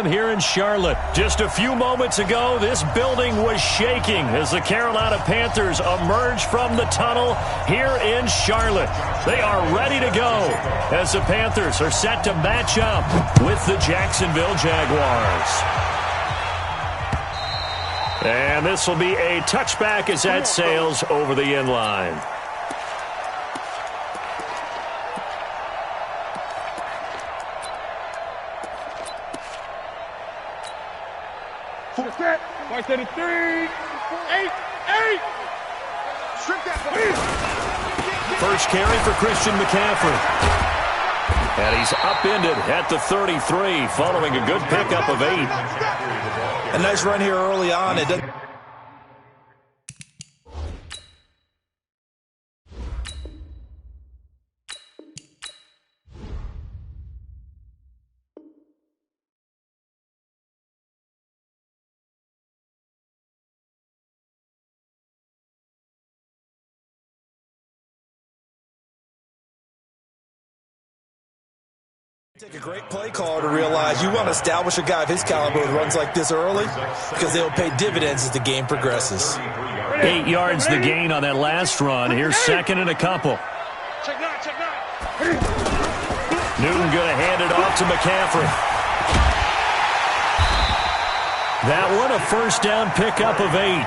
Stadium here in Charlotte. Just a few moments ago, this building was shaking as the Carolina Panthers emerged from the tunnel here in Charlotte. They are ready to go as the Panthers are set to match up with the Jacksonville Jaguars. And this will be a touchback as that sails over the end line. First carry for Christian McCaffrey. And he's upended at the 33 following a good pickup of 8. A nice run here early on. It doesn't... Take a great play caller to realize you want to establish a guy of his caliber who runs like this early because they'll pay dividends as the game progresses. 8 yards the gain on that last run. Here's second and a couple. Newton going to hand it off to McCaffrey. That one a first down pickup of 8.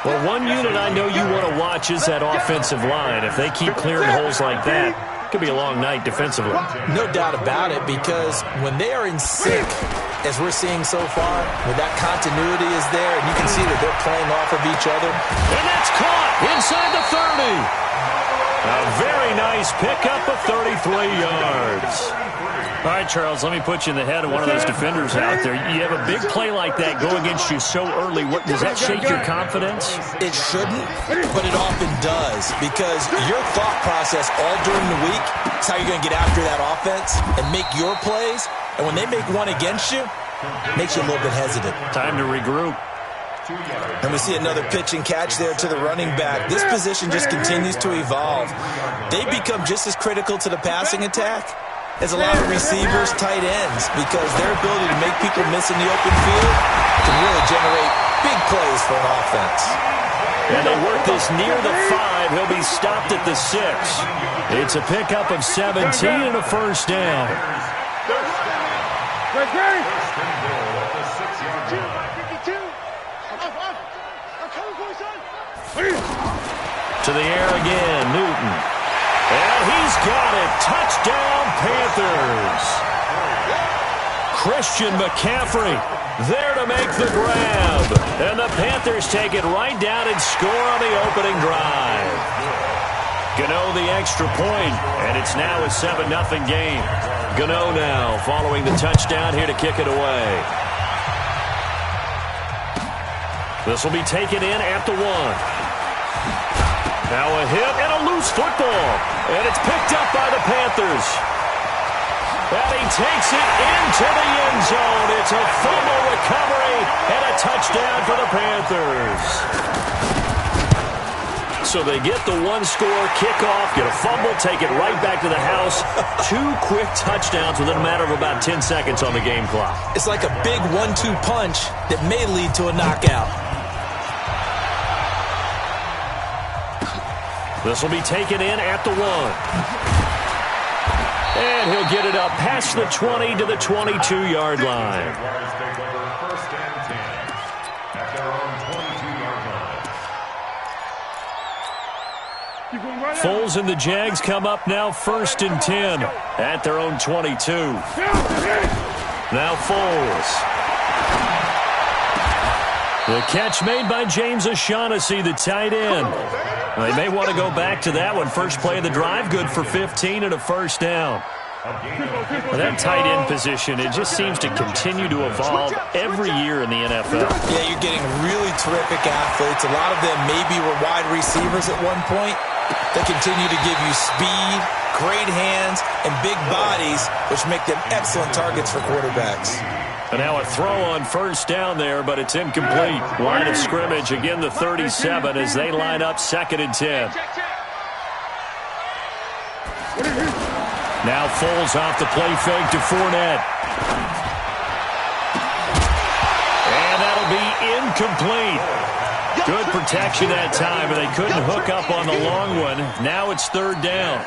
Well, one unit I know you want to watch is that offensive line. If they keep clearing holes like that, it could be a long night defensively. No doubt about it, because when they are in sync, as we're seeing so far, where that continuity is there, and you can see that they're playing off of each other. And that's caught inside the 30. A very nice pickup of 33 yards. All right, Charles, let me put you in the head of one of those defenders out there. You have a big play like that go against you so early. Does that shake your confidence? It shouldn't, but it often does, because your thought process all during the week is how you're going to get after that offense and make your plays. And when they make one against you, it makes you a little bit hesitant. Time to regroup. And we see another pitch and catch there to the running back. This position just continues to evolve. They become just as critical to the passing attack as a lot of receivers, tight ends, because their ability to make people miss in the open field can really generate big plays for an offense. And they work this near the 5. He'll be stopped at the 6. It's a pickup of 17 and a first down. To the air again, Newton. And he's got it. Touchdown, Panthers. Christian McCaffrey there to make the grab. And the Panthers take it right down and score on the opening drive. Gano the extra point, and it's now a 7-0 game. Gano now following the touchdown here to kick it away. This will be taken in at the 1. Now a hit and a loose football. And it's picked up by the Panthers. And he takes it into the end zone. It's a fumble recovery and a touchdown for the Panthers. So they get the one-score kickoff, get a fumble, take it right back to the house. 2 quick touchdowns within a matter of about 10 seconds on the game clock. It's like a big 1-2 punch that may lead to a knockout. This will be taken in at the 1. And he'll get it up past the 20 to the 22-yard line. Foles and the Jags come up now 1st and 10 at their own 22. Now Foles. The catch made by James O'Shaughnessy, the tight end. They may want to go back to that one. First play of the drive, good for 15 and a first down. That tight end position, it just seems to continue to evolve every year in the NFL. Yeah, you're getting really terrific athletes. A lot of them maybe were wide receivers at one point. They continue to give you speed, great hands, and big bodies, which make them excellent targets for quarterbacks. And now a throw on first down there, but it's incomplete. Line of scrimmage, again the 37 as they line up 2nd and 10. Now Foles off the play fake to Fournette. incomplete. Good protection that time, but they couldn't hook up on the long one. Now it's third down.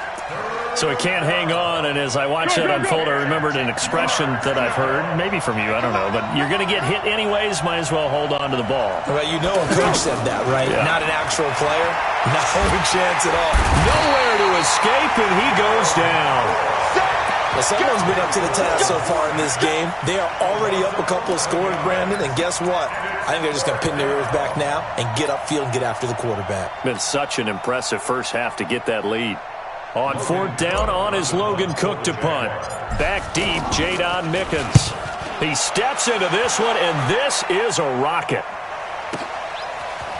So he can't hang on, and as I watched that unfold, I remembered an expression that I've heard, maybe from you, I don't know, but you're going to get hit anyways, might as well hold on to the ball. Well, you know a coach said that, right? Yeah. Not an actual player. Not a chance at all. Nowhere to escape, and he goes down. Well, someone's been up to the task so far in this game. They are already up a couple of scores, Brandon, and guess what? I think they're just going to pin their ears back now and get upfield and get after the quarterback. Been such an impressive first half to get that lead. On fourth down, on is Logan Cook to punt. Back deep, Jadon Mickens. He steps into this one, and this is a rocket.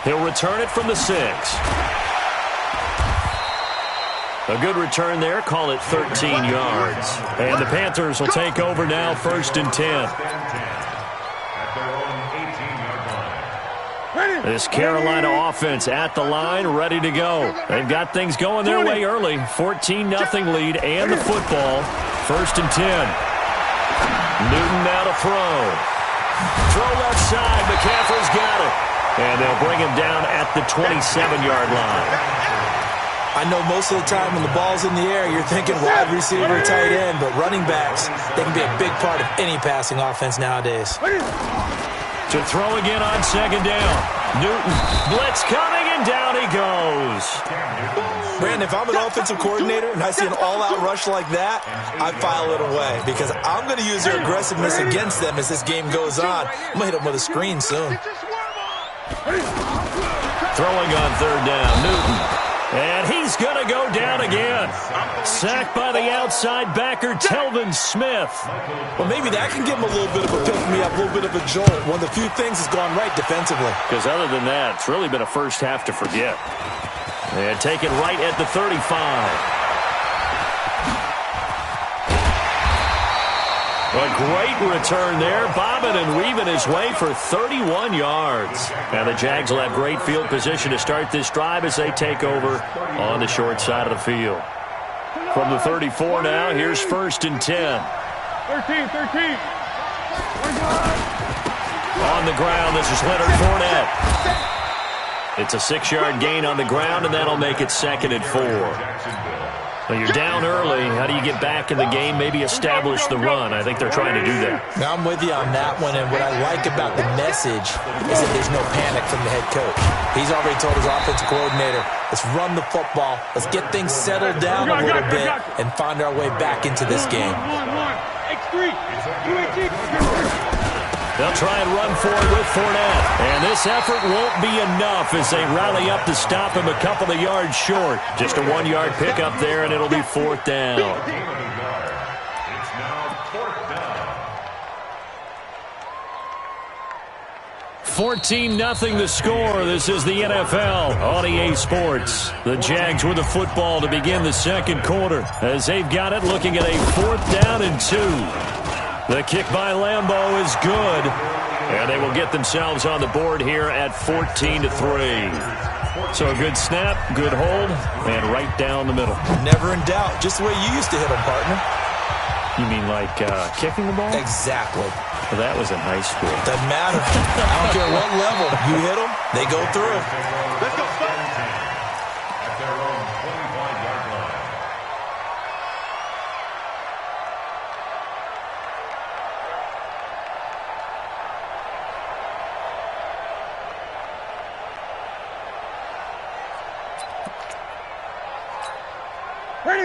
He'll return it from the 6. A good return there. Call it 13 yards. And the Panthers will take over now, 1st and 10. This Carolina offense at the line, ready to go. They've got things going their way early. 14-0 lead and the football. 1st and 10. Newton now to throw. Throw left side. McCaffrey's got it. And they'll bring him down at the 27-yard line. I know most of the time when the ball's in the air, you're thinking wide receiver, tight end, but running backs, they can be a big part of any passing offense nowadays. To throw again on 2nd down. Newton, blitz coming, and down he goes. Brandon, if I'm an offensive coordinator and I see an all-out rush like that, I file it away because I'm going to use their aggressiveness against them as this game goes on. I'm going to hit them with a screen soon. Throwing on 3rd down, Newton. And he's going to go down again. Sacked by the outside backer, Telvin Smith. Well, maybe that can give him a little bit of a pick-me-up, a little bit of a jolt. One of the few things has gone right defensively. Because other than that, it's really been a first half to forget. And taken right at the 35. A great return there, bobbing and weaving his way for 31 yards. Now the Jags will have great field position to start this drive as they take over on the short side of the field. From the 34 now, here's 1st and 10. 13. On the ground, this is Leonard Fournette. It's a 6-yard gain on the ground, and that'll make it 2nd and 4. Well, you're down early. How do you get back in the game, maybe establish the run? I think they're trying to do that. Now, I'm with you on that one, and what I like about the message is that there's no panic from the head coach. He's already told his offensive coordinator, let's run the football, let's get things settled down a little bit, and find our way back into this game. They'll try and run forward with Fournette. And this effort won't be enough as they rally up to stop him a couple of yards short. Just a 1-yard pickup there, and it'll be 4th down. 14-0 the score. This is the NFL on EA Sports. The Jags with the football to begin the 2nd quarter as they've got it looking at a 4th down and 2. The kick by Lambeau is good, and they will get themselves on the board here at 14-3. So a good snap, good hold, and right down the middle. Never in doubt, just the way you used to hit them, partner. You mean like kicking the ball? Exactly. Well, that was in high school. Doesn't matter. I don't care what level. You hit them, they go through. Let's go, son. At their own 25-yard line.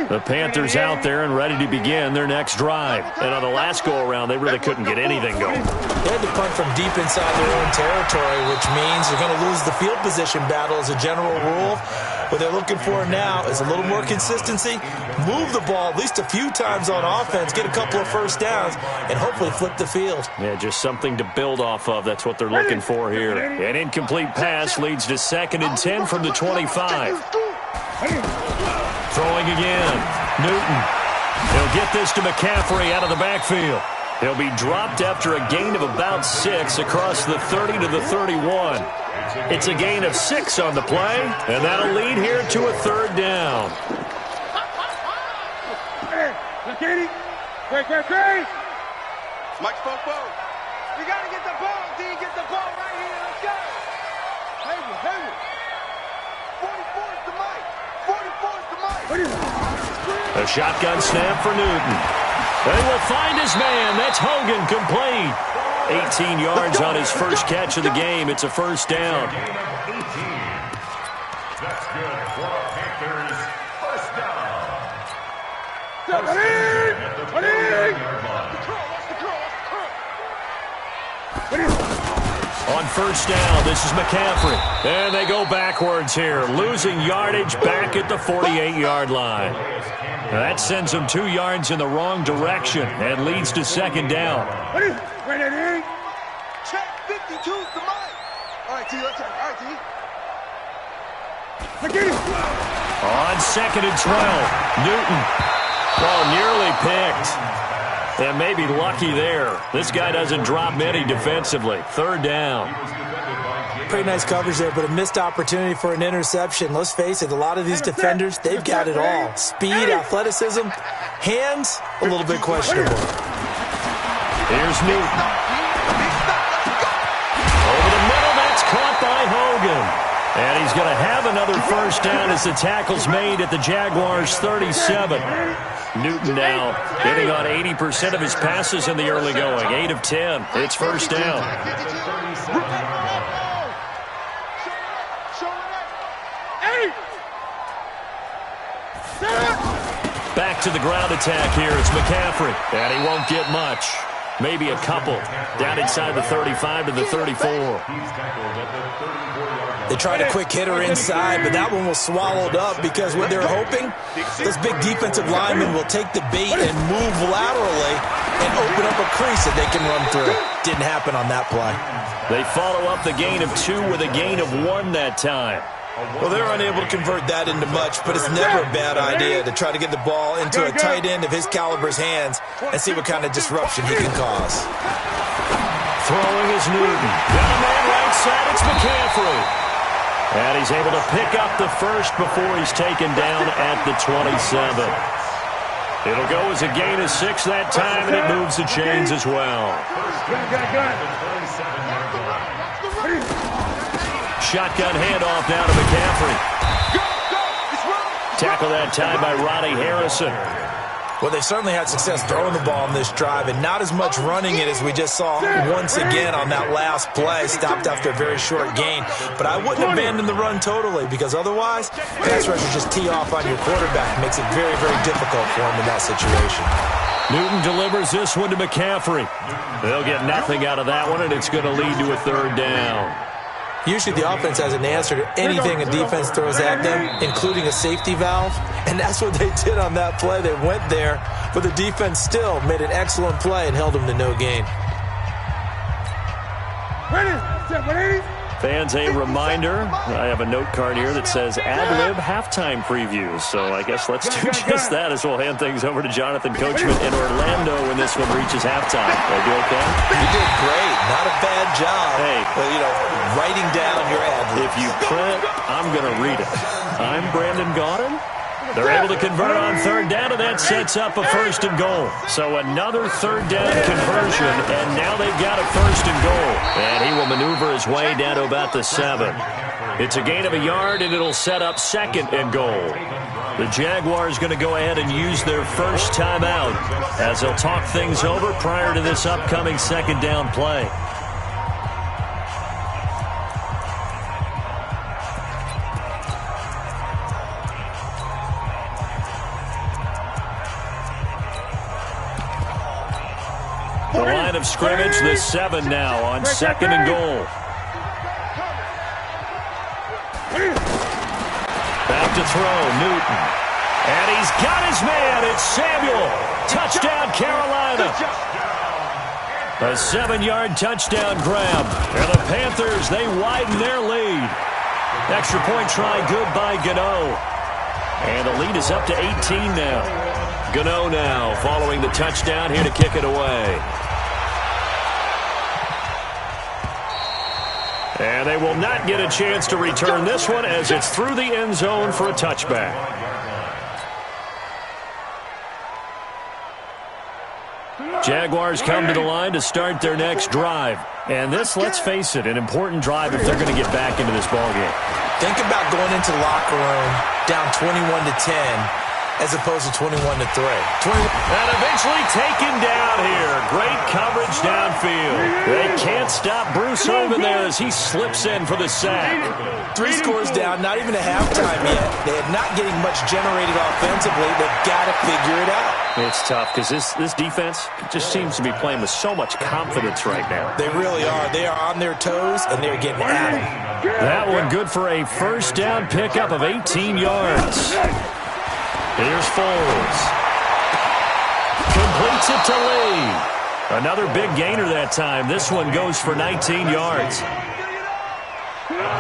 The Panthers out there and ready to begin their next drive. And on the last go-around, they really couldn't get anything going. They had to punt from deep inside their own territory, which means you're going to lose the field position battle as a general rule. What they're looking for now is a little more consistency, move the ball at least a few times on offense, get a couple of first downs, and hopefully flip the field. Yeah, just something to build off of. That's what they're looking for here. An incomplete pass leads to 2nd and 10 from the 25. Throwing again. Newton. He'll get this to McCaffrey out of the backfield. He'll be dropped after a gain of about 6 across the 30 to the 31. It's a gain of 6 on the play, and that'll lead here to a 3rd down. Mike spoke. We got to get the ball. D, get the ball right here. Let's go. A shotgun snap for Newton. They will find his man. That's Hogan, complete. 18 yards on his first catch of the game. It's a first down. That's good for the Panthers. First down. On first down, this is McCaffrey. And they go backwards here, losing yardage back at the 48-yard line. That sends them 2 yards in the wrong direction and leads to second down. Check 52 to mine. All right, T, let's check. All right, T. On second and 12, Newton. Oh, nearly picked. And maybe lucky there. This guy doesn't drop many defensively. Third down. Pretty nice coverage there, but a missed opportunity for an interception. Let's face it, a lot of these defenders, they've got it all. Speed, athleticism, hands, a little bit questionable. Here's Newton. Over the middle, that's caught by Hogan. And he's going to have another first down as the tackle's made at the Jaguars' 37. Newton now hitting on 80% of his passes in the early going. 8 of 10. It's first down. Back to the ground attack here. It's McCaffrey. And he won't get much. Maybe a couple. Down inside the 35 to the 34. They tried a quick hitter inside, but that one was swallowed up because what they're hoping, those big defensive linemen will take the bait and move laterally and open up a crease that they can run through. Didn't happen on that play. They follow up the gain of 2 with a gain of 1 that time. Well, they're unable to convert that into much, but it's never a bad idea to try to get the ball into a tight end of his caliber's hands and see what kind of disruption he can cause. Throwing is Newton. Got a man right side. It's McCaffrey. And he's able to pick up the first before he's taken down at the 27. It'll go as a gain of 6 that time, and it moves the chains as well. Shotgun handoff now to McCaffrey. Tackle that time by Ronnie Harrison. Well, they certainly had success throwing the ball on this drive and not as much running it as we just saw once again on that last play. Stopped after a very short gain. But I wouldn't abandon the run totally because otherwise, pass rushers just tee off on your quarterback. Makes it very, very difficult for him in that situation. Newton delivers this one to McCaffrey. They'll get nothing out of that one, and it's going to lead to a third down. Usually the offense has an answer to anything a defense throws at them, including a safety valve. And that's what they did on that play. They went there, but the defense still made an excellent play and held them to no gain. Fans, a reminder, I have a note card here that says ad-lib halftime previews. So I guess let's do just that as we'll hand things over to Jonathan Coachman in Orlando when this one reaches halftime. Are you okay? You did great. Not a bad job. Hey. Well, writing down your ad-libs. If you print, I'm going to read it. I'm Brandon Gaudin. They're able to convert on third down, and that sets up a first and goal. So another third down conversion, and now they've got a first and goal. And he will maneuver his way down to about the 7. It's a gain of a yard, and it'll set up second and goal. The Jaguars going to go ahead and use their first timeout as they'll talk things over prior to this upcoming second down play. The line of scrimmage, the 7 now on second and goal. Back to throw, Newton. And he's got his man. It's Samuel. Touchdown, Carolina. A 7-yard touchdown grab. And the Panthers, they widen their lead. Extra point try good by Gano. And the lead is up to 18 now. Gano now following the touchdown here to kick it away. And they will not get a chance to return this one as it's through the end zone for a touchback. Jaguars come to the line to start their next drive. And this, let's face it, an important drive if they're going to get back into this ballgame. Think about going into the locker room down 21-10 as opposed to 21-3. And eventually taken down here. Great coverage downfield. They can't stop Bruce Irvin there as he slips in for the sack. 3 scores down, not even a halftime yet. They are not getting much generated offensively. They've got to figure it out. It's tough because this defense just seems to be playing with so much confidence right now. They really are. They are on their toes, and they're getting at them. That one good for a first down pickup of 18 yards. Here's Foles. Completes it to Lee. Another big gainer that time. This one goes for 19 yards.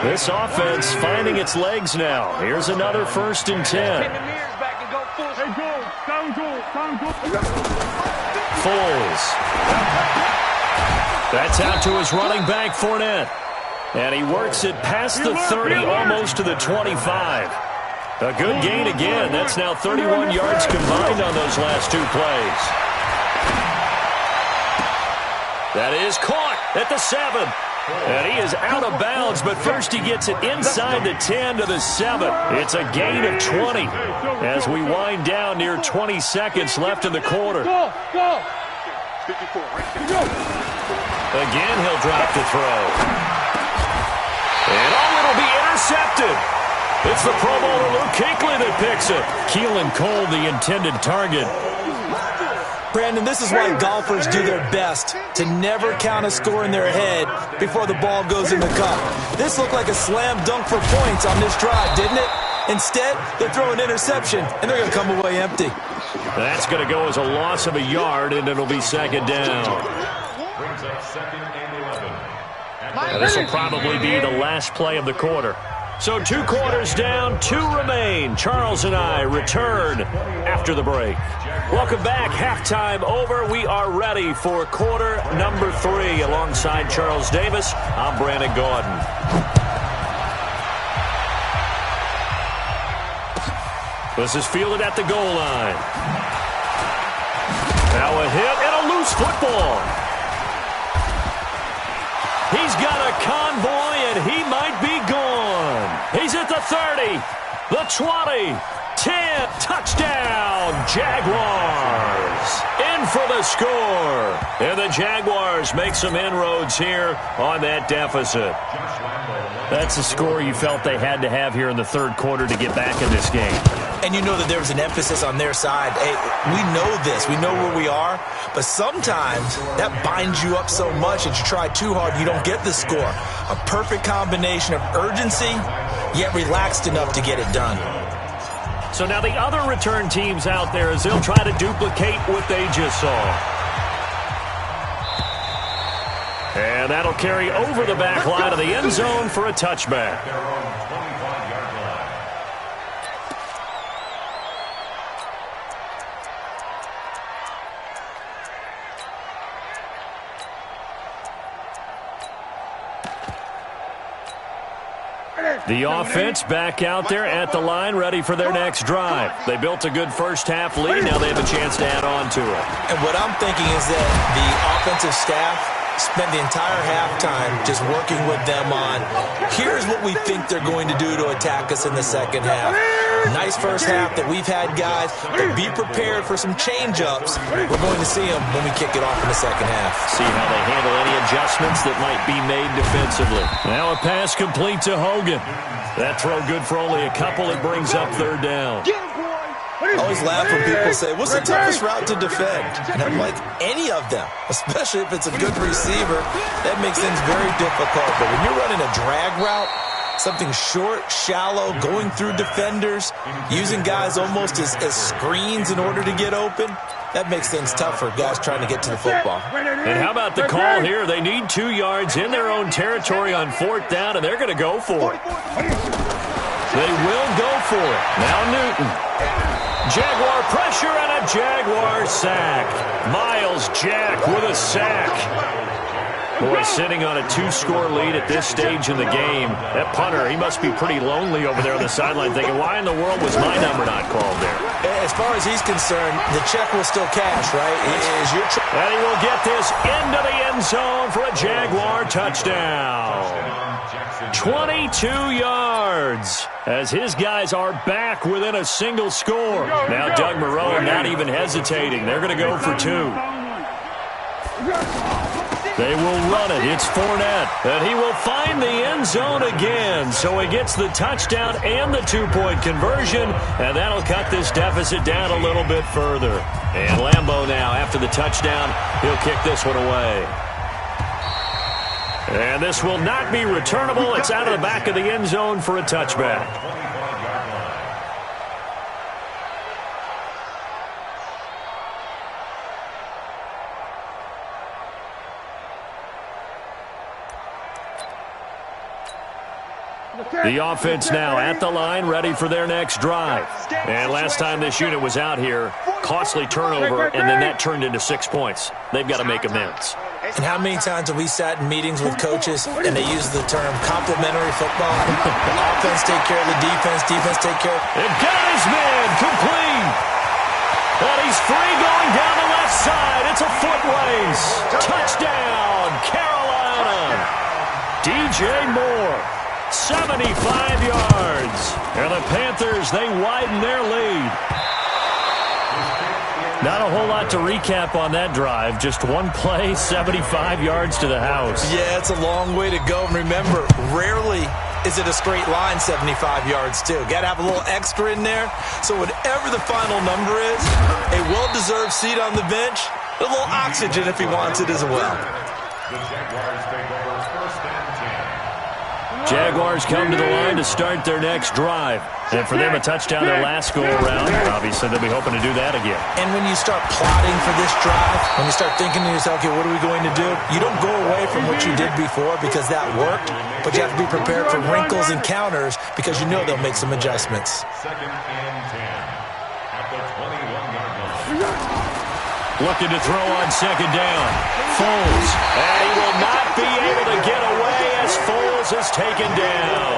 This offense finding its legs now. Here's another 1st and 10. Foles. That's out to his running back, Fournette. And he works it past the 30, almost to the 25. A good gain again. That's now 31 yards combined on those last 2 plays. That is caught at the 7. And he is out of bounds, but first he gets it inside the 10 to the 7. It's a gain of 20 as we wind down near 20 seconds left in the quarter. Again, he'll drop the throw. And it'll be intercepted. It's the Pro Bowler Luke Kuechly that picks it. Keelan Cole, the intended target. Brandon, this is why golfers do their best to never count a score in their head before the ball goes in the cup. This looked like a slam dunk for points on this drive, didn't it? Instead, they throw an interception, and they're going to come away empty. That's going to go as a loss of a yard, and it'll be 2nd down. Brings up 2nd and 11. Now, this will probably be the last play of the quarter. So 2 quarters down, 2 remain. Charles and I return after the break. Welcome back. Halftime over. We are ready for quarter number 3. Alongside Charles Davis, I'm Brandon Gaudin. This is fielded at the goal line. Now a hit and a loose football. He's got a convoy, and he might be gone. He's at the 30, the 20, 10, touchdown, Jaguars. In for the score. And the Jaguars make some inroads here on that deficit. That's the score you felt they had to have here in the 3rd quarter to get back in this game. And you know that there was an emphasis on their side. Hey, we know this. We know where we are. But sometimes that binds you up so much that you try too hard, you don't get the score. A perfect combination of urgency, yet relaxed enough to get it done. So now the other return teams out there as they'll try to duplicate what they just saw. And that'll carry over the back line of the end zone for a touchback. The offense back out there at the line, ready for their next drive. They built a good first-half lead. Now they have a chance to add on to it. And what I'm thinking is that the offensive staff spent the entire halftime just working with them on, here's what we think they're going to do to attack us in the second half. Nice first half that we've had, guys, but be prepared for some change-ups. We're going to see them when we kick it off in the second half. See how they handle any adjustments that might be made defensively. Now a pass complete to Hogan. That throw good for only a couple. It brings up 3rd down. I always laugh when people say, what's the toughest route to defend? And I'm like, any of them, especially if it's a good receiver. That makes things very difficult. But when you're running a drag route, something short, shallow, going through defenders, using guys almost as screens in order to get open, that makes things tough for guys trying to get to the football. And how about the call here? They need 2 yards in their own territory on 4th down, and they're going to go for it. They will go for it. Now Newton. Jaguar pressure and a Jaguar sack. Miles Jack with a sack. Boy, sitting on a 2-score lead at this stage in the game. That punter, he must be pretty lonely over there on the sideline thinking, why in the world was my number not called there? As far as he's concerned, the check will still cash, right? It is your and he will get this into the end zone for a Jaguar touchdown. 22 yards as his guys are back within a single score. Now Doug Marrone not even hesitating. They're going to go for 2. They will run it. It's Fournette. And he will find the end zone again. So he gets the touchdown and the 2-point conversion. And that'll cut this deficit down a little bit further. And Lambeau now, after the touchdown, he'll kick this one away. And this will not be returnable. It's out of the back of the end zone for a touchback. The offense now at the line, ready for their next drive. And last time this unit was out here, costly turnover, and then that turned into 6 points. They've got to make amends. And how many times have we sat in meetings with coaches and they use the term complementary football? The offense take care of the defense, defense take care of... It got his man complete. And he's free going down the left side. It's a foot race. Touchdown, Carolina. DJ Moore. 75 yards. And the Panthers, they widen their lead. Not a whole lot to recap on that drive. Just one play, 75 yards to the house. Yeah, it's a long way to go. And remember, rarely is it a straight line 75 yards, too. Got to have a little extra in there. So whatever the final number is, a well-deserved seat on the bench, a little oxygen if he wants it as well. The Jaguars take over first and 10. Jaguars come to the line to start their next drive. And for them, a touchdown their last go-around. Obviously, they'll be hoping to do that again. And when you start plotting for this drive, when you start thinking to yourself, okay, what are we going to do? You don't go away from what you did before because that worked, but you have to be prepared for wrinkles and counters because you know they'll make some adjustments. Second and 10 at the 21-yard line. Looking to throw on second down. Foles. And he will not be able to get away as Foles is taken down.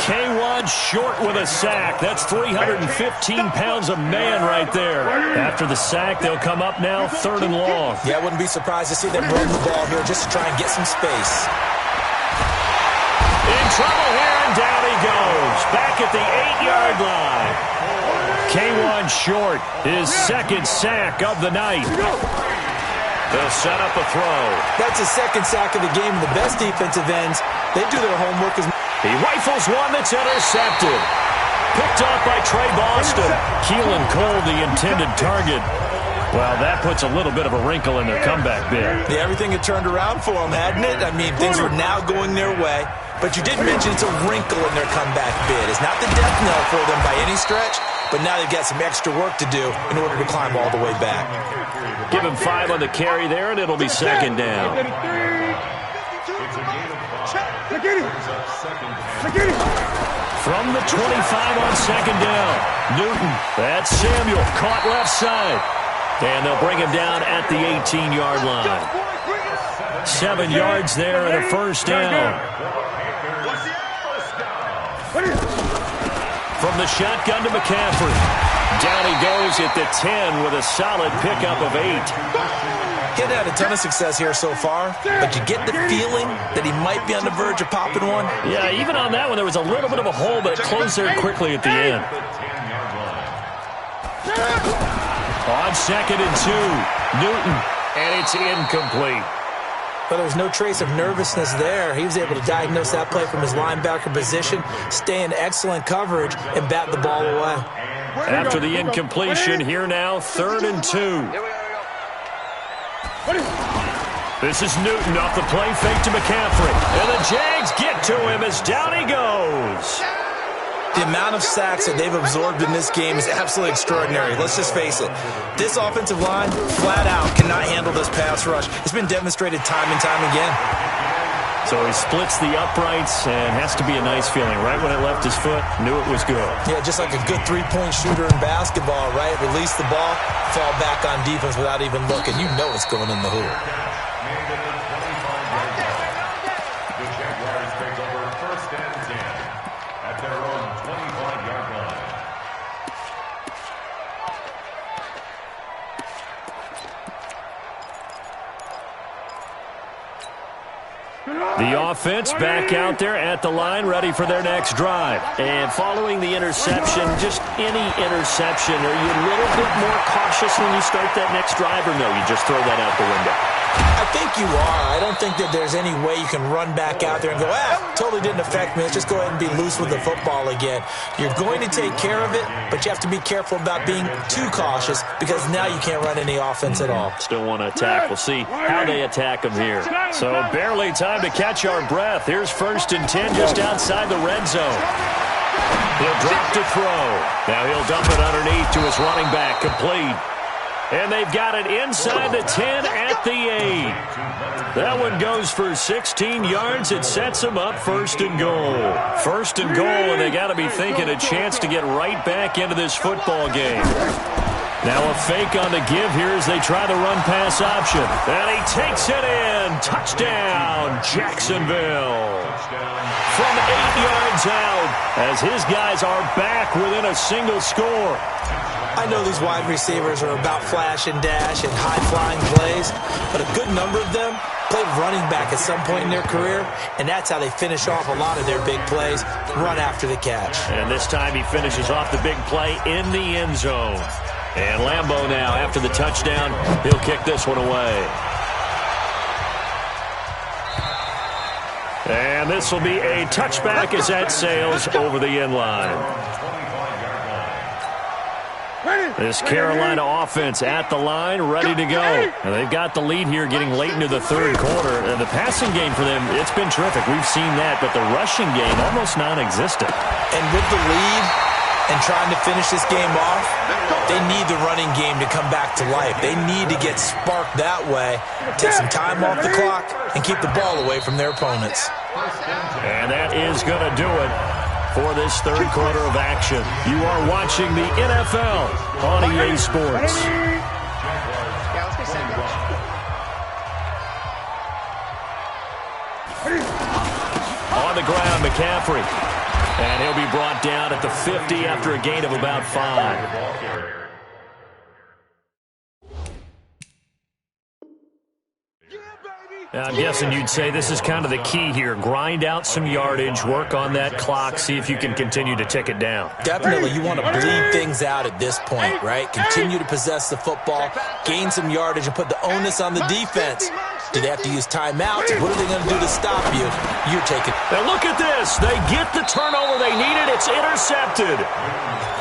K1 short with a sack. That's 315 pounds of man right there. After the sack, they'll come up now 3rd and long. Yeah, I wouldn't be surprised to see them run the ball here just to try and get some space. In trouble here, and down he goes. Back at the 8-yard line. K1 short, his second sack of the night. They'll set up a throw. That's his second sack of the game. The best defensive ends, they do their homework. He rifles one that's intercepted. Picked off by Trey Boston. Keelan Cole, the intended target. Well, that puts a little bit of a wrinkle in their comeback bid. Yeah, everything had turned around for them, hadn't it? I mean, things were now going their way. But you did mention it's a wrinkle in their comeback bid. It's not the death knell for them by any stretch, but now they've got some extra work to do in order to climb all the way back. Give him 5 on the carry there, and it'll be second down. From the 25 on second down, Newton. That's Samuel, caught left side. And they'll bring him down at the 18-yard line. 7 yards there and a first down. From the shotgun to McCaffrey. Down he goes at the 10 with a solid pickup of 8. He's had a ton of success here so far, but you get the feeling that he might be on the verge of popping one. Yeah, even on that one, there was a little bit of a hole, but it closed there quickly at the end. On second and 2, Newton, and it's incomplete. But there was no trace of nervousness there. He was able to diagnose that play from his linebacker position, stay in excellent coverage, and bat the ball away. After the incompletion, here now, 3rd and 2. This is Newton off the play fake to McCaffrey. And the Jags get to him as down he goes. The amount of sacks that they've absorbed in this game is absolutely extraordinary. Let's just face it. This offensive line, flat out, cannot handle this pass rush. It's been demonstrated time and time again. So he splits the uprights and has to be a nice feeling. Right when it left his foot, knew it was good. Yeah, just like a good three-point shooter in basketball, right? Release the ball, fall back on defense without even looking. You know it's going in the hoop. The offense back out there at the line, ready for their next drive. And following the interception, just any interception, are you a little bit more cautious when you start that next drive, or no, you just throw that out the window? I think you are. I don't think that there's any way you can run back out there and go, totally didn't affect me. Let's just go ahead and be loose with the football again. You're going to take care of it, but you have to be careful about being too cautious because now you can't run any offense at all. Still want to attack. We'll see how they attack them here. So barely time to catch our breath. Here's 1st and 10 just outside the red zone. He'll drop to throw. Now he'll dump it underneath to his running back, complete. And they've got it inside the 10 at the 8. That one goes for 16 yards. It sets them up 1st and goal. 1st and goal, and they got to be thinking a chance to get right back into this football game. Now a fake on the give here as they try the run-pass option. And he takes it in. Touchdown, Jacksonville. From 8 yards out as his guys are back within a single score. I know these wide receivers are about flash and dash and high-flying plays, but a good number of them played running back at some point in their career, and that's how they finish off a lot of their big plays, run after the catch. And this time he finishes off the big play in the end zone. And Lambeau now, after the touchdown, he'll kick this one away. And this will be a touchback as that sails over the end line. This Carolina offense at the line, ready to go. Now they've got the lead here getting late into the 3rd quarter. The passing game for them, it's been terrific. We've seen that, but the rushing game almost non-existent. And with the lead and trying to finish this game off, they need the running game to come back to life. They need to get sparked that way, take some time off the clock, and keep the ball away from their opponents. And that is going to do it for this 3rd quarter of action. You are watching the NFL on EA Sports. On the ground, McCaffrey. And he'll be brought down at the 50 after a gain of about 5. I'm guessing you'd say this is kind of the key here. Grind out some yardage, work on that clock, see if you can continue to tick it down. Definitely, you want to bleed things out at this point, right? Continue to possess the football, gain some yardage, and put the onus on the defense. Do they have to use timeouts? What are they going to do to stop you? You're taking. Now look at this. They get the turnover they needed. It's intercepted.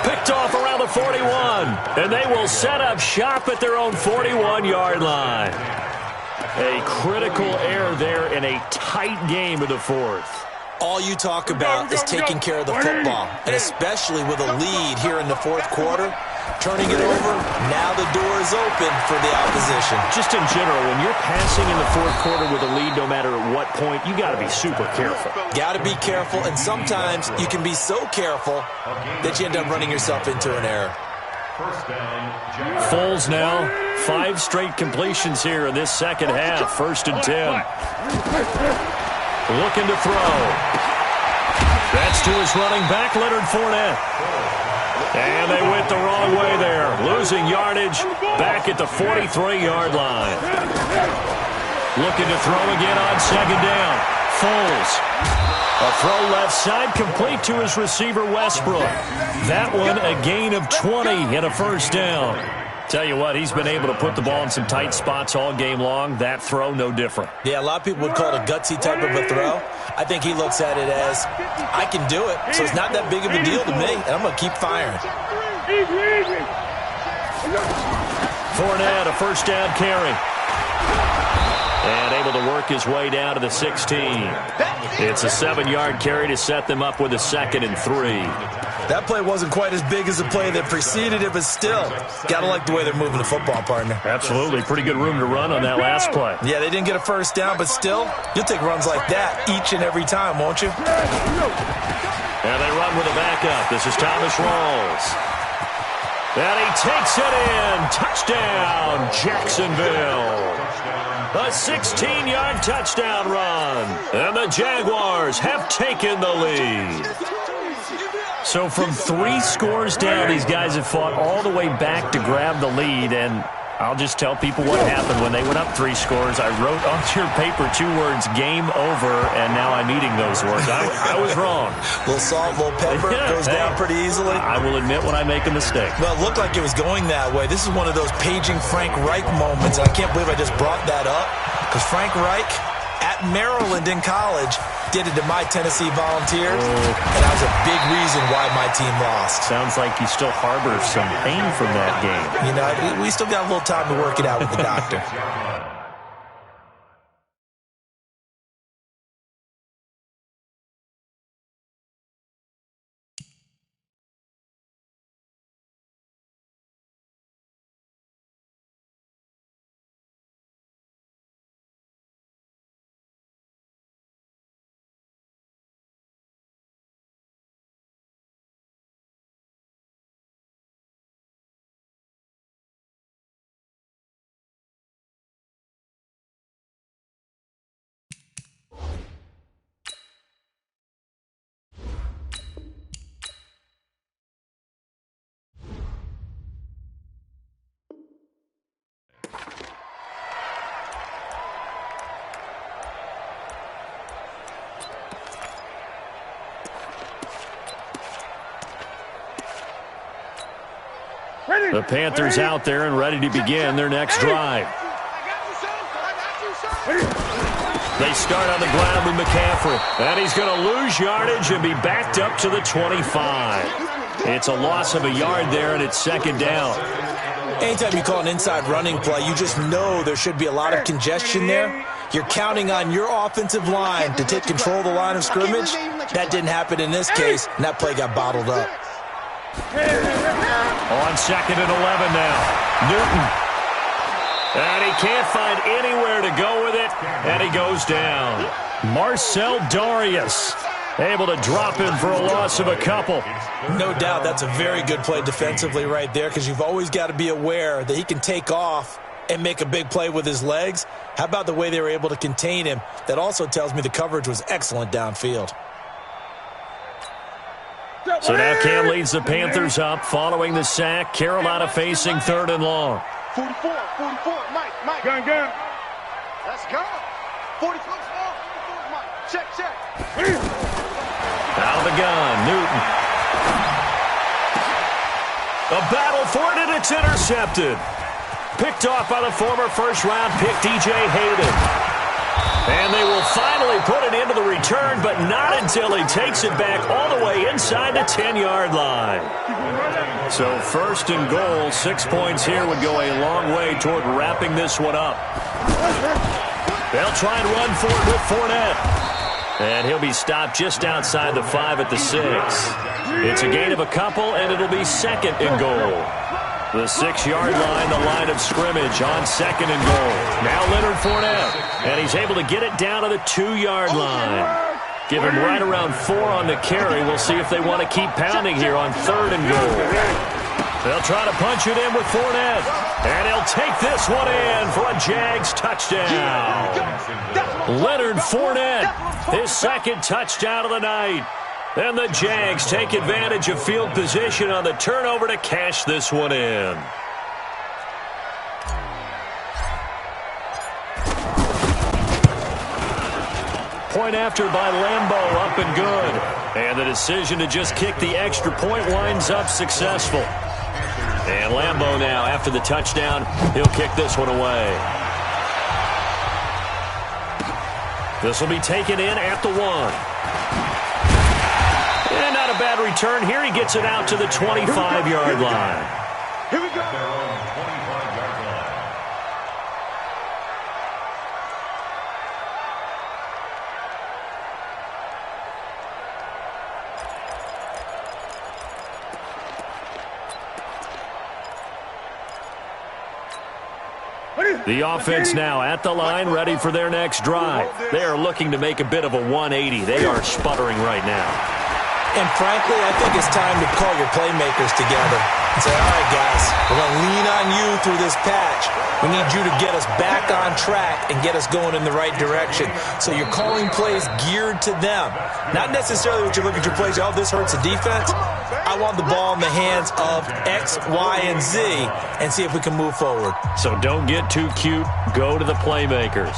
Picked off around the 41. And they will set up shop at their own 41-yard line. A critical error there in a tight game of the 4th. All you talk about is taking care of the football, and especially with a lead here in the 4th quarter, turning it over, now the door is open for the opposition. Just in general, when you're passing in the 4th quarter with a lead, no matter at what point, you got to be super careful. Got to be careful, and sometimes you can be so careful that you end up running yourself into an error. Foles now, 5 straight completions here in this second half. 1st and 10. Looking to throw. That's to his running back, Leonard Fournette. And they went the wrong way there. Losing yardage back at the 43-yard line. Looking to throw again on 2nd down. Foles. A throw left side, complete to his receiver, Westbrook. That one a gain of 20 and a 1st down. Tell you what, he's been able to put the ball in some tight spots all game long. That throw, no different. Yeah, a lot of people would call it a gutsy type of a throw. I think he looks at it as, I can do it, so it's not that big of a deal to me, and I'm going to keep firing. Fournette, a 1st down carry. And able to work his way down to the 16. It's a 7-yard carry to set them up with a 2nd and 3. That play wasn't quite as big as the play that preceded it, but still, got to like the way they're moving the football, partner. Absolutely. Pretty good room to run on that last play. Yeah, they didn't get a 1st down, but still, you'll take runs like that each and every time, won't you? And they run with a backup. This is Thomas Rawls. And he takes it in. Touchdown, Jacksonville. A 16-yard touchdown run. And the Jaguars have taken the lead. So from 3 scores down, these guys have fought all the way back to grab the lead. And I'll just tell people what happened when they went up 3 scores. I wrote on your paper 2 words, game over, and now I'm eating those words. I was wrong. A little salt, a little pepper, goes down pretty easily. I will admit when I make a mistake. Well, it looked like it was going that way. This is one of those paging Frank Reich moments, and I can't believe I just brought that up, because Frank Reich at Maryland in college did it to my Tennessee Volunteers, and that was a big reason why my team lost. Sounds like you still harbor some pain from that game. You know, we still got a little time to work it out with the doctor. The Panthers out there and ready to begin their next drive. They start on the ground with McCaffrey. And he's going to lose yardage and be backed up to the 25. It's a loss of a yard there, and it's second down. Anytime you call an inside running play, you just know there should be a lot of congestion there. You're counting on your offensive line to take control of the line of scrimmage. That didn't happen in this case, and that play got bottled up. On second and 11 now. Newton. And he can't find anywhere to go with it, and he goes down. Marcell Dareus able to drop him for a loss of a couple. No doubt that's a very good play defensively right there, because you've always got to be aware that he can take off and make a big play with his legs. How about the way they were able to contain him? That also tells me the coverage was excellent downfield. So now Cam leads the Panthers up following the sack. Carolina facing 3rd and long. 44, Mike. Gun. Let's go. 44, Mike. Check. Out of the gun, Newton. A battle for it, and it's intercepted. Picked off by the former first-round pick, DJ Hayden. And they will finally put it into the return, but not until he takes it back all the way inside the 10-yard line. So 1st and goal, 6 points here would go a long way toward wrapping this one up. They'll try and run for it with Fournette. And he'll be stopped just outside the 5 at the 6. It's a gain of a couple, and it'll be 2nd and goal. The 6-yard line, the line of scrimmage on 2nd and goal. Now Leonard Fournette, and he's able to get it down to the 2-yard line. Give him right around 4 on the carry. We'll see if they want to keep pounding here on 3rd and goal. They'll try to punch it in with Fournette, and he'll take this one in for a Jags touchdown. Leonard Fournette, his 2nd touchdown of the night. And the Jags take advantage of field position on the turnover to cash this one in. Point after by Lambeau, up and good. And the decision to just kick the extra point winds up successful. And Lambeau now, after the touchdown, he'll kick this one away. This will be taken in at the 1. And not a bad return here. He gets it out to the 25-yard line. Here we go. The offense now at the line, ready for their next drive. They are looking to make a bit of a 180. They are sputtering right now. And frankly, I think it's time to call your playmakers together and say, all right, guys, we're going to lean on you through this patch. We need you to get us back on track and get us going in the right direction. So you're calling plays geared to them. Not necessarily what you look at your plays, oh, this hurts the defense. I want the ball in the hands of X, Y, and Z and see if we can move forward. So don't get too cute. Go to the playmakers.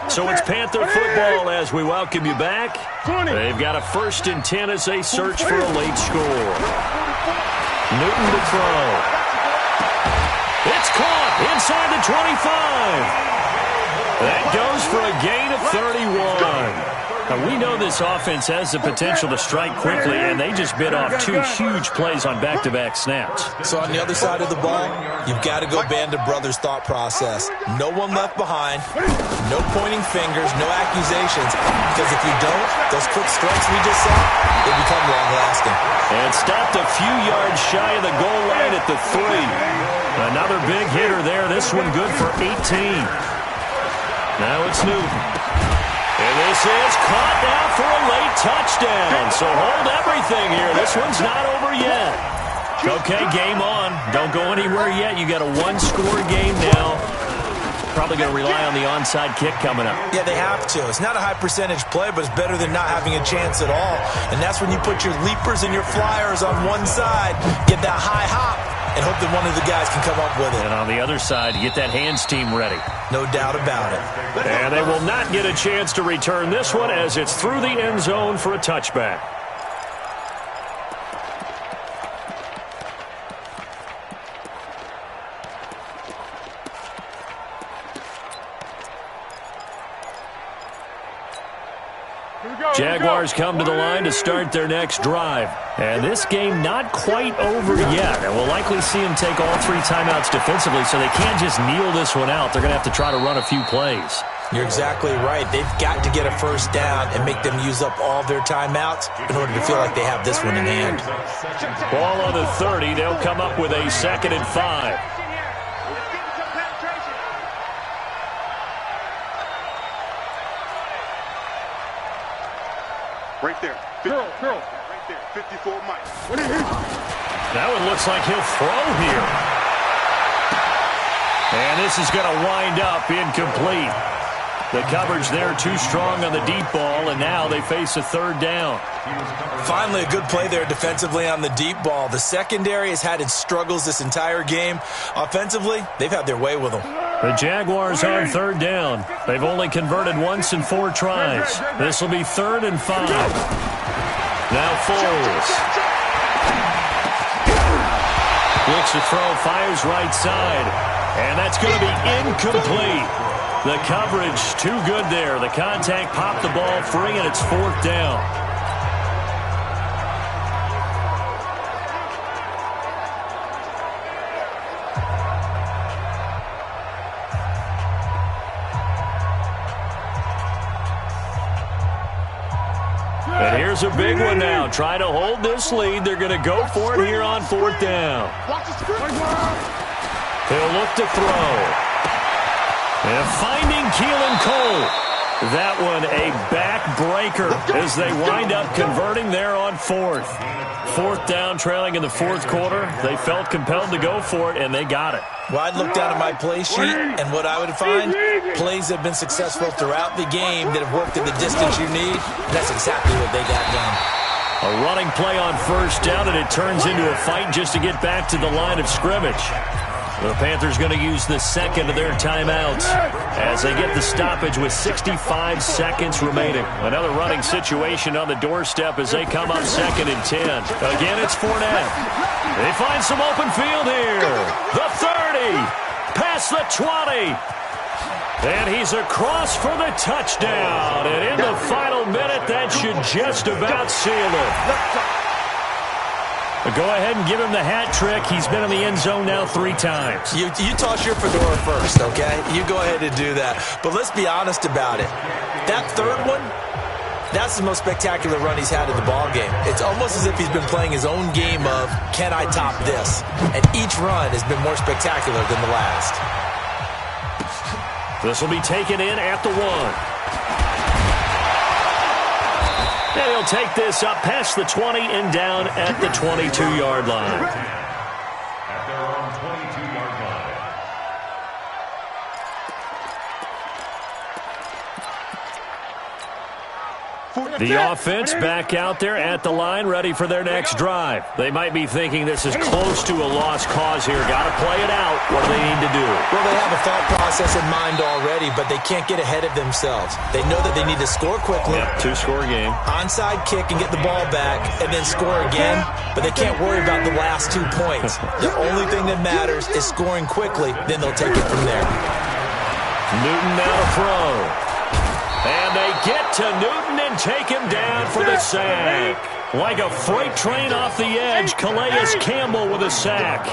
So it's Panther football as we welcome you back. They've got a 1st and 10 as they search for a late score. Newton to throw. It's caught inside the 25. That goes for a gain of 31. Now, we know this offense has the potential to strike quickly, and they just bit off 2 huge plays on back-to-back snaps. So on the other side of the ball, you've got to go band of brothers thought process. No one left behind, no pointing fingers, no accusations, because if you don't, those quick strikes we just saw, they become long-lasting. And stopped a few yards shy of the goal line at the 3. Another big hitter there. This one good for 18. Now it's Newton. And this is caught now for a late touchdown. So hold everything here. This one's not over yet. Okay, game on. Don't go anywhere yet. You got a 1-score game now. Probably going to rely on the onside kick coming up. Yeah, they have to. It's not a high percentage play, but it's better than not having a chance at all. And that's when you put your leapers and your flyers on one side, get that high hop, and hope that one of the guys can come up with it. And on the other side, get that hands team ready. No doubt about it. And they will not get a chance to return this one as it's through the end zone for a touchback. Jaguars come to the line to start their next drive. And this game not quite over yet. And we'll likely see them take all 3 timeouts defensively, so they can't just kneel this one out. They're going to have to try to run a few plays. You're exactly right. They've got to get a first down and make them use up all their timeouts in order to feel like they have this one in hand. Ball on the 30. They'll come up with a 2nd and 5. Right there. Curl. Right there. 54 Mike. That one looks like he'll throw here. And this is going to wind up incomplete. The coverage there too strong on the deep ball, and now they face a 3rd down. Finally, a good play there defensively on the deep ball. The secondary has had its struggles this entire game. Offensively, they've had their way with them. The Jaguars on 3rd down. They've only converted once in 4 tries. This will be 3rd and 5. Now Foles. Looks to throw, fires right side. And that's going to be incomplete. The coverage too good there. The contact popped the ball free, and it's 4th down. And here's a big one now. Trying to hold this lead. They're going to go for it here on 4th down. He'll look to throw. And finding Keelan Cole. That one a backbreaker as they wind up converting there on 4th. 4th down, trailing in the 4th quarter. They felt compelled to go for it, and they got it. Well, I'd look down at my play sheet, and what I would find, plays that have been successful throughout the game that have worked at the distance you need. That's exactly what they got done. A running play on 1st down, and it turns into a fight just to get back to the line of scrimmage. The Panthers going to use the 2nd of their timeouts as they get the stoppage with 65 seconds remaining. Another running situation on the doorstep as they come up 2nd and 10. Again, it's Fournette. They find some open field here. The 30, past the 20. And he's across for the touchdown. And in the final minute, that should just about seal it. Go ahead and give him the hat trick. He's been in the end zone now 3 times. You toss your fedora first, okay? You go ahead and do that. But let's be honest about it. That 3rd one, that's the most spectacular run he's had in the ballgame. It's almost as if he's been playing his own game of, can I top this? And each run has been more spectacular than the last. This will be taken in at the 1. And he'll take this up past the 20 and down at the 22-yard line. At their own 22-yard line. The offense back out there at the line, ready for their next drive. They might be thinking this is close to a lost cause here. Got to play it out. What do they need to do? Well, they have a thought process in mind already, but they can't get ahead of themselves. They know that they need to score quickly. Yep, two-score game. Onside kick and get the ball back and then score again, but they can't worry about the last 2 points. The only thing that matters is scoring quickly, then they'll take it from there. Newton now to throw. And they get to Newton and take him down for the sack. Like a freight train off the edge, Calais Campbell with a sack.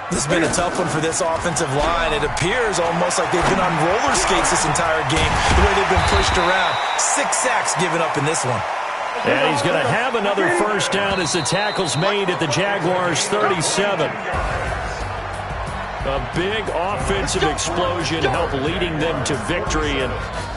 This has been a tough one for this offensive line. It appears almost like they've been on roller skates this entire game, the way they've been pushed around. 6 sacks given up in this one. And he's going to have another first down as the tackle's made at the Jaguars' 37. A big offensive explosion helped leading them to victory. And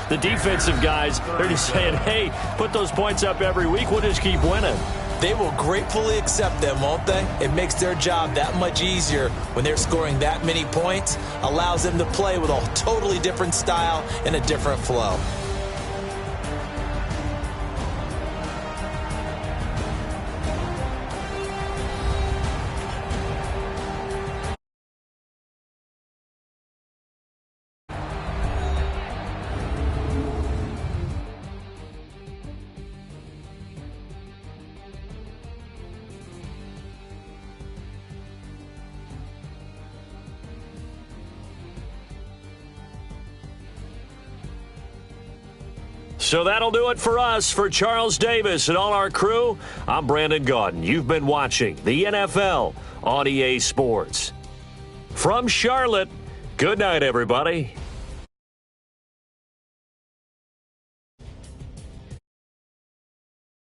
the defensive guys, they're just saying, hey, put those points up every week. We'll just keep winning. They will gratefully accept them, won't they? It makes their job that much easier when they're scoring that many points. Allows them to play with a totally different style and a different flow. So that'll do it for us. For Charles Davis and all our crew, I'm Brandon Gaudin. You've been watching the NFL on EA Sports. From Charlotte, good night, everybody.